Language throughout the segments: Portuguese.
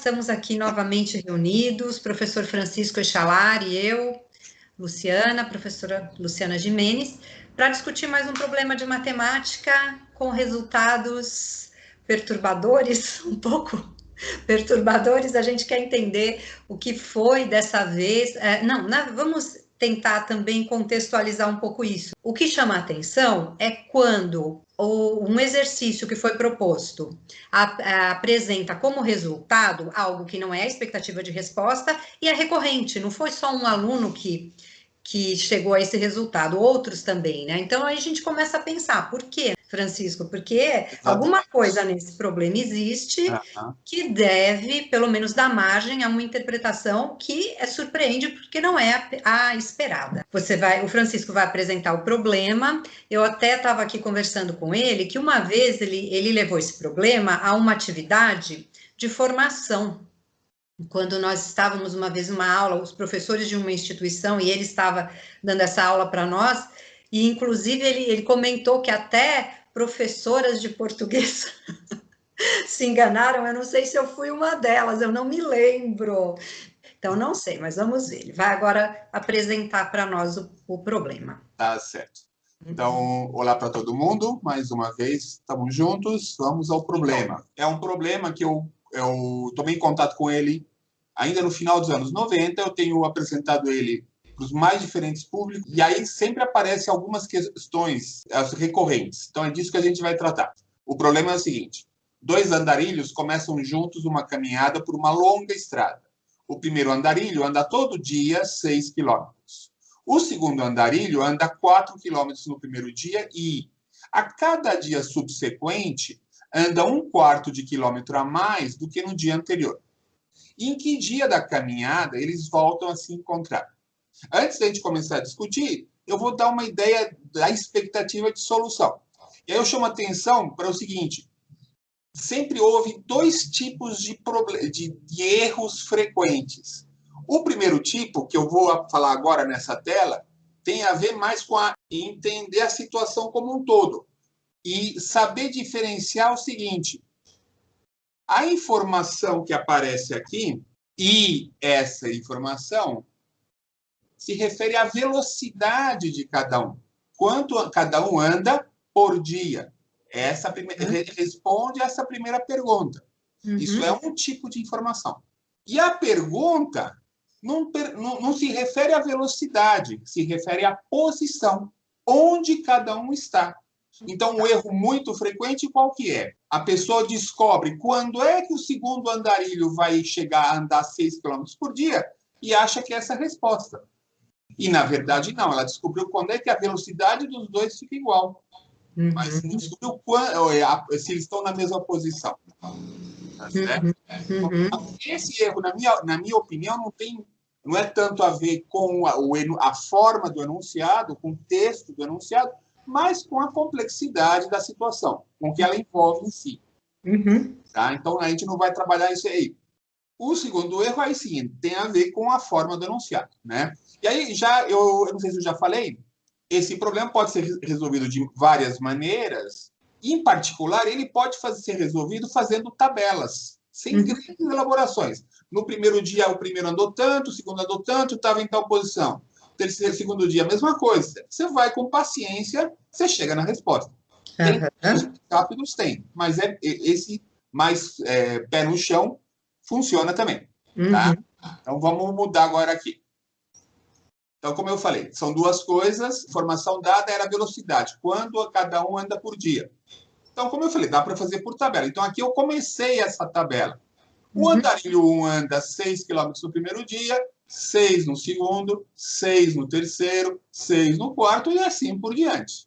estamos aqui novamente reunidos, professor Francisco Echalar e eu, Luciana, professora Luciana Gimenez, para discutir mais um problema de matemática com resultados perturbadores, um pouco perturbadores. A gente quer entender o que foi dessa vez. Vamos tentar também contextualizar um pouco isso. O que chama a atenção é quando um exercício que foi proposto apresenta como resultado algo que não é a expectativa de resposta e é recorrente, não foi só um aluno que chegou a esse resultado, outros também, né? Então aí a gente começa a pensar, por quê, Francisco? Porque alguma coisa nesse problema existe que deve, pelo menos, dar margem a uma interpretação que surpreende porque não é a esperada. O Francisco vai apresentar o problema. Eu até estava aqui conversando com ele que uma vez ele levou esse problema a uma atividade de formação. Quando nós estávamos uma vez numa aula, os professores de uma instituição, e ele estava dando essa aula para nós, e inclusive ele comentou que até professoras de português se enganaram. Eu não sei se eu fui uma delas, eu não me lembro. Então, não sei, mas vamos ver. Ele vai agora apresentar para nós o problema. Tá certo. Então, olá para todo mundo, mais uma vez, estamos juntos, vamos ao problema. É um problema que eu tomei em contato com ele ainda no final dos anos 90, eu tenho apresentado ele para os mais diferentes públicos, e aí sempre aparecem algumas questões recorrentes. Então, é disso que a gente vai tratar. O problema é o seguinte: dois andarilhos começam juntos uma caminhada por uma longa estrada. O primeiro andarilho anda todo dia 6 quilômetros. O segundo andarilho anda 4 quilômetros no primeiro dia e, a cada dia subsequente, anda 1/4 de quilômetro a mais do que no dia anterior. E em que dia da caminhada eles voltam a se encontrar? Antes da gente começar a discutir, eu vou dar uma ideia da expectativa de solução. E aí eu chamo a atenção para o seguinte: sempre houve dois tipos de erros frequentes. O primeiro tipo, que eu vou falar agora nessa tela, tem a ver mais com entender a situação como um todo e saber diferenciar o seguinte: a informação que aparece aqui e essa informação se refere à velocidade de cada um. Quanto cada um anda por dia. Responde essa primeira pergunta. Isso é um tipo de informação. E a pergunta não se refere à velocidade, se refere à posição, onde cada um está. Então, um erro muito frequente, qual que é? A pessoa descobre quando é que o segundo andarilho vai chegar a andar 6 km por dia e acha que é essa a resposta. E, na verdade, não. Ela descobriu quando é que a velocidade dos dois fica igual. Mas não descobriu se eles estão na mesma posição. Tá certo? Esse erro, na minha opinião, não é tanto a ver com a forma do enunciado, com o texto do enunciado, mas com a complexidade da situação, com o que ela envolve em si. Tá? Então, a gente não vai trabalhar isso aí. O segundo erro, aí sim, tem a ver com a forma do enunciado. Né? E aí, eu não sei se eu já falei, esse problema pode ser resolvido de várias maneiras. Em particular, ele pode ser resolvido fazendo tabelas, sem grandes elaborações. No primeiro dia, o primeiro andou tanto, o segundo andou tanto, estava em tal posição. Segundo dia, a mesma coisa. Você vai com paciência, você chega na resposta. Tem rápidos, tem, mas esse mais pé no chão funciona também. Tá? Então, vamos mudar agora aqui. Então, como eu falei, são duas coisas. Informação dada era a velocidade, quando cada um anda por dia. Então, como eu falei, dá para fazer por tabela. Então, aqui eu comecei essa tabela. O andarilho 1 anda 6 km no primeiro dia, 6 no segundo, 6 no terceiro, 6 no quarto e assim por diante.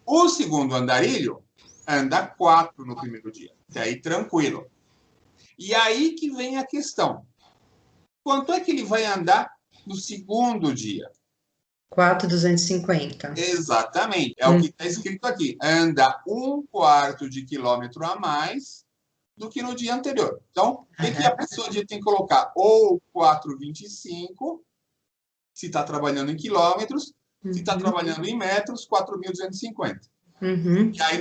O segundo andarilho anda 4 no primeiro dia. Até aí, tranquilo. E aí que vem a questão. Quanto é que ele vai andar no segundo dia? 4,250. Exatamente. É o que está escrito aqui. Anda 1/4 de quilômetro a mais do que no dia anterior. Então, o que a pessoa tem que colocar? Ou 4,25, se está trabalhando em quilômetros, se está trabalhando em metros, 4.250. E aí,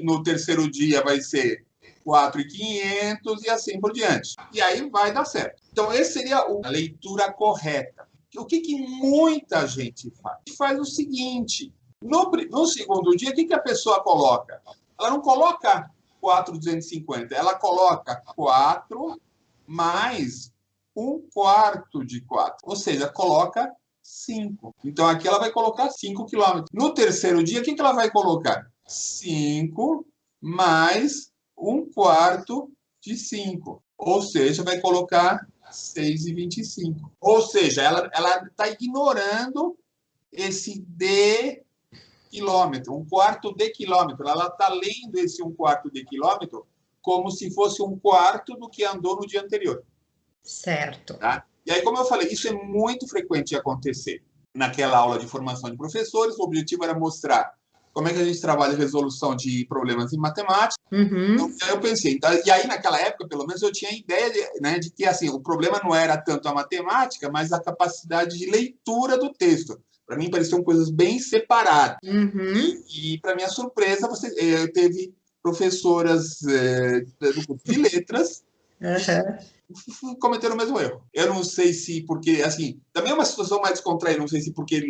no terceiro dia, vai ser 4.500 e assim por diante. E aí vai dar certo. Então, essa seria a leitura correta. O que muita gente faz? Faz o seguinte, no segundo dia, o que a pessoa coloca? Ela não coloca 4.250, ela coloca 4 mais 1/4 de 4, ou seja, coloca 5. Então, aqui ela vai colocar 5 quilômetros. No terceiro dia, o que ela vai colocar? 5 mais 1/4 de 5. Ou seja, vai colocar 6,25. Ou seja, ela está ignorando esse D quilômetro, 1/4 de quilômetro. Ela está lendo esse 1/4 de quilômetro como se fosse 1/4 do que andou no dia anterior. Certo. Tá? E aí, como eu falei, isso é muito frequente de acontecer. Naquela aula de formação de professores, o objetivo era mostrar como é que a gente trabalha a resolução de problemas em matemática. Então, aí eu pensei, e aí naquela época, pelo menos, eu tinha a ideia de que assim, o problema não era tanto a matemática, mas a capacidade de leitura do texto. Para mim, pareciam coisas bem separadas. E para minha surpresa, teve professoras do curso de letras cometeram o mesmo erro. Eu não sei se porque, assim, também é uma situação mais descontraída, não sei se porque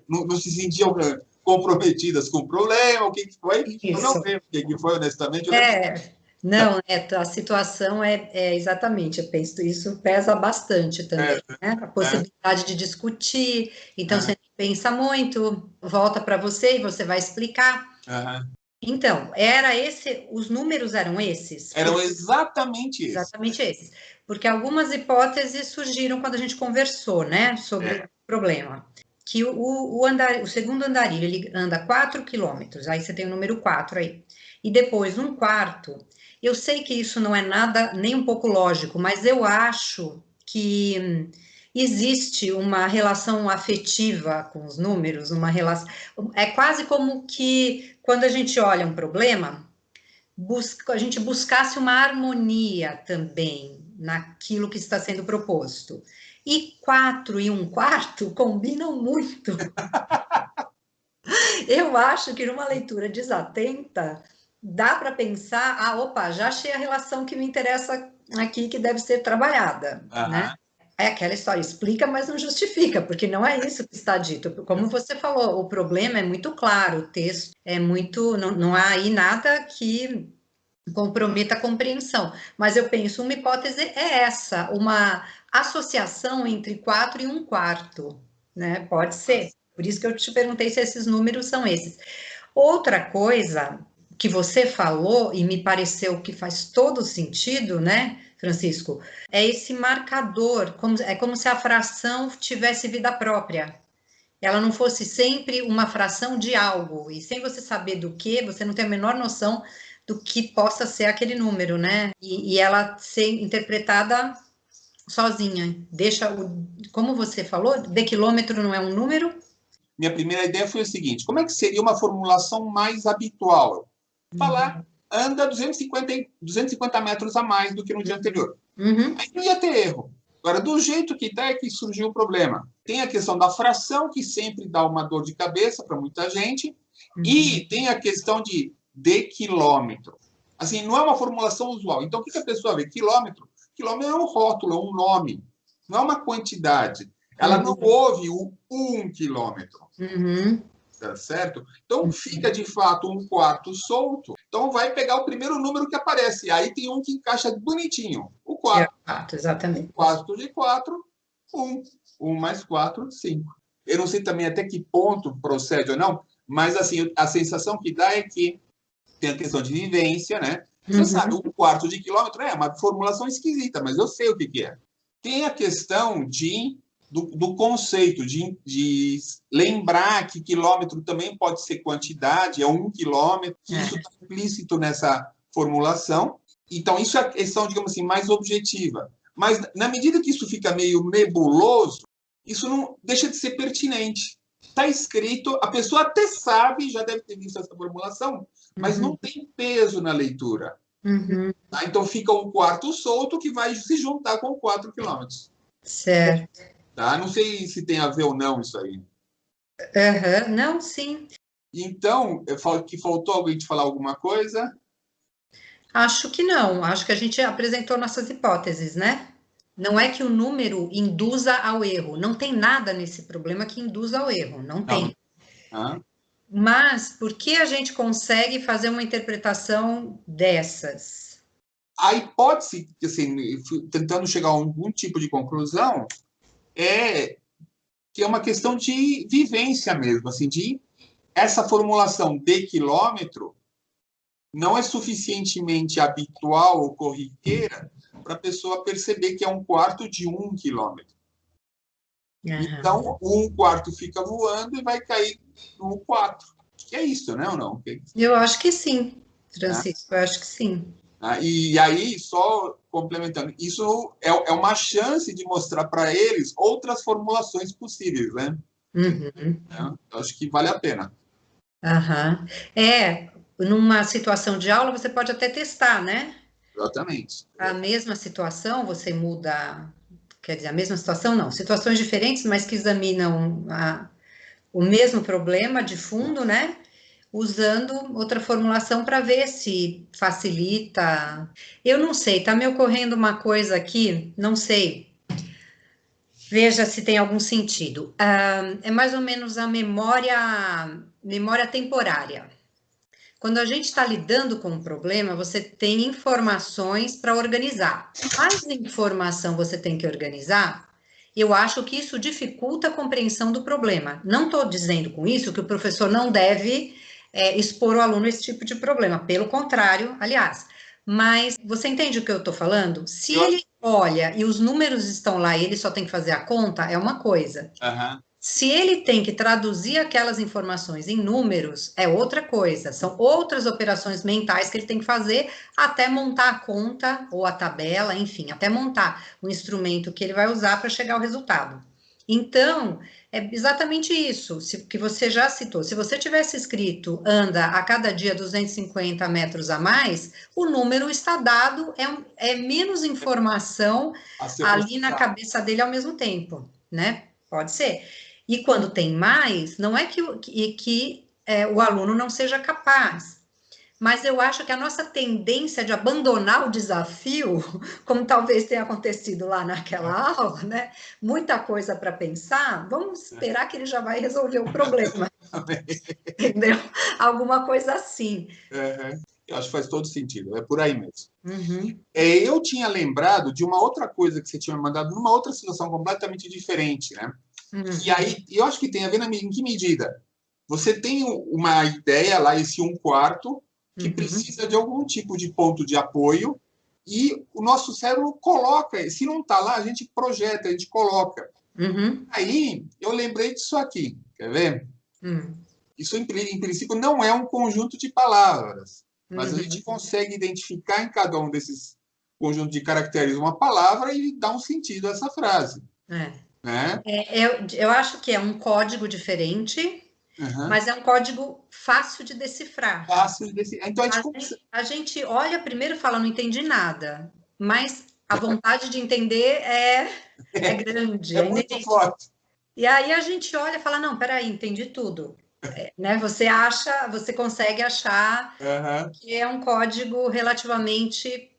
não se sentiam comprometidas com o problema, o que foi. Isso. Eu não lembro o que foi, honestamente. Não, a situação exatamente, eu penso, isso pesa bastante também, né? A possibilidade de discutir, então você pensa muito, volta para você e você vai explicar. Então, os números eram esses? Eram exatamente esses. Exatamente esses. Porque algumas hipóteses surgiram quando a gente conversou, né, sobre o problema. Que o segundo andarilho, ele anda 4 quilômetros, aí você tem o número 4 aí. E depois, 1/4, eu sei que isso não é nada nem um pouco lógico, mas eu acho que existe uma relação afetiva com os números, uma relação... É quase como que, quando a gente olha um problema, a gente buscasse uma harmonia também naquilo que está sendo proposto. E 4 e 1/4 combinam muito. Eu acho que numa leitura desatenta, dá para pensar, opa, já achei a relação que me interessa aqui, que deve ser trabalhada, né? É aquela história, explica, mas não justifica, porque não é isso que está dito. Como você falou, o problema é muito claro, o texto é muito... Não há aí nada que comprometa a compreensão. Mas eu penso, uma hipótese é essa, uma associação entre 4 e 1/4, né? Pode ser. Por isso que eu te perguntei se esses números são esses. Outra coisa que você falou, e me pareceu que faz todo sentido, né, Francisco, é esse marcador, é como se a fração tivesse vida própria. Ela não fosse sempre uma fração de algo, e sem você saber do que, você não tem a menor noção do que possa ser aquele número, né? E ela ser interpretada sozinha. Como você falou, de quilômetro não é um número? Minha primeira ideia foi o seguinte: como é que seria uma formulação mais habitual? Falar, anda 250 metros a mais do que no dia anterior. Aí não ia ter erro. Agora, do jeito que está, é que surgiu o problema. Tem a questão da fração, que sempre dá uma dor de cabeça para muita gente, e tem a questão de quilômetro. Assim, não é uma formulação usual. Então, o que a pessoa vê? Quilômetro. Quilômetro é um rótulo, é um nome. Não é uma quantidade. Ela não ouve o 1 quilômetro. Tá certo? Então, fica, de fato, 1/4 solto. Então, vai pegar o primeiro número que aparece. Aí tem um que encaixa bonitinho. O 4. Exatamente. 4 de 4, 1. 1 mais 4, 5. Eu não sei também até que ponto procede ou não, mas, assim, a sensação que dá é que tem a questão de vivência, né? Você sabe, 1/4 de quilômetro é uma formulação esquisita, mas eu sei o que é. Tem a questão do conceito, de lembrar que quilômetro também pode ser quantidade, é 1 quilômetro, que isso está implícito nessa formulação. Então, isso é a questão, digamos assim, mais objetiva. Mas, na medida que isso fica meio nebuloso, isso não deixa de ser pertinente. Está escrito, a pessoa até sabe, já deve ter visto essa formulação, mas não tem peso na leitura. Tá? Então, fica 1/4 solto que vai se juntar com 4 quilômetros. Certo. Tá? Não sei se tem a ver ou não isso aí. Não, sim. Então, eu falo que faltou alguém te falar alguma coisa? Acho que não, acho que a gente apresentou nossas hipóteses, né? Não é que o número induza ao erro, não tem nada nesse problema que induza ao erro, não tem. Não. Mas por que a gente consegue fazer uma interpretação dessas? A hipótese, assim, tentando chegar a algum tipo de conclusão, é que é uma questão de vivência mesmo, assim, de essa formulação de quilômetro não é suficientemente habitual ou corriqueira para a pessoa perceber que é 1/4 de 1 quilômetro. Então, o 1/4 fica voando e vai cair no 1/4. Que é isso, né, ou não? Eu acho que sim, Francisco, eu acho que sim. E aí, só complementando, isso é uma chance de mostrar para eles outras formulações possíveis, né? Uhum. Eu acho que vale a pena. Uhum. Numa situação de aula, você pode até testar, né? Exatamente. A mesma situação, você muda, quer dizer, a mesma situação não, situações diferentes, mas que examinam o mesmo problema de fundo, né? Usando outra formulação para ver se facilita. Eu não sei, tá me ocorrendo uma coisa aqui, não sei. Veja se tem algum sentido. É mais ou menos a memória temporária. Quando a gente está lidando com um problema, você tem informações para organizar. Mais informação você tem que organizar, eu acho que isso dificulta a compreensão do problema. Não estou dizendo com isso que o professor não deve expor o aluno a esse tipo de problema. Pelo contrário, aliás. Mas você entende o que eu estou falando? Se ele olha e os números estão lá e ele só tem que fazer a conta, é uma coisa. Uhum. Se ele tem que traduzir aquelas informações em números, é outra coisa. São outras operações mentais que ele tem que fazer até montar a conta ou a tabela, enfim, até montar o instrumento que ele vai usar para chegar ao resultado. Então, é exatamente isso que você já citou. Se você tivesse escrito anda a cada dia 250 metros a mais, o número está dado, é menos informação ali na cabeça dele ao mesmo tempo, né? Pode ser. E quando tem mais, não é que o aluno não seja capaz, mas eu acho que a nossa tendência de abandonar o desafio, como talvez tenha acontecido lá naquela aula, né? Muita coisa para pensar, vamos esperar que ele já vai resolver o problema. Entendeu? Alguma coisa assim. Eu acho que faz todo sentido, é por aí mesmo. Uhum. Eu tinha lembrado de uma outra coisa que você tinha me mandado, numa outra situação completamente diferente, né? E aí, eu acho que tem a ver em que medida? Você tem uma ideia lá, esse 1/4, que precisa de algum tipo de ponto de apoio, e o nosso cérebro coloca, se não está lá, a gente projeta, a gente coloca. Aí, eu lembrei disso aqui, quer ver? Isso, em princípio, não é um conjunto de palavras, mas a gente consegue identificar em cada um desses conjuntos de caracteres uma palavra e dar um sentido a essa frase. Né? Eu acho que é um código diferente, mas é um código fácil de decifrar. Fácil de decifrar. Então, a gente olha primeiro e fala, não entendi nada, mas a vontade de entender é grande. É muito forte. E aí a gente olha e fala, não, peraí, entendi tudo. Né? Você consegue achar que é um código relativamente...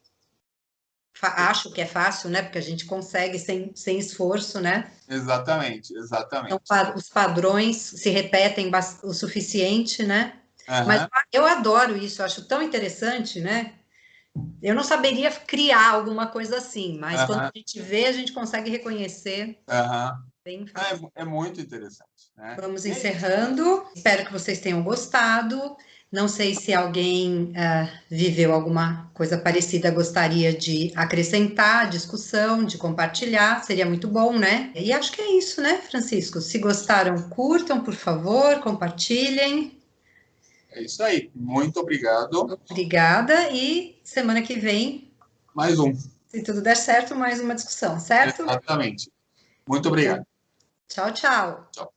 Acho que é fácil, né? Porque a gente consegue sem esforço, né? Exatamente. Então, os padrões se repetem o suficiente, né? Mas eu adoro isso, eu acho tão interessante, né? Eu não saberia criar alguma coisa assim, mas quando a gente vê, a gente consegue reconhecer. Bem fácil. É muito interessante. Né? Vamos encerrando. Espero que vocês tenham gostado. Não sei se alguém viveu alguma coisa parecida, gostaria de acrescentar a discussão, de compartilhar, seria muito bom, né? E acho que é isso, né, Francisco? Se gostaram, curtam, por favor, compartilhem. É isso aí. Muito obrigado. Obrigada e semana que vem, mais um. Se tudo der certo, mais uma discussão, certo? Exatamente. Muito obrigado. Tchau, tchau. Tchau.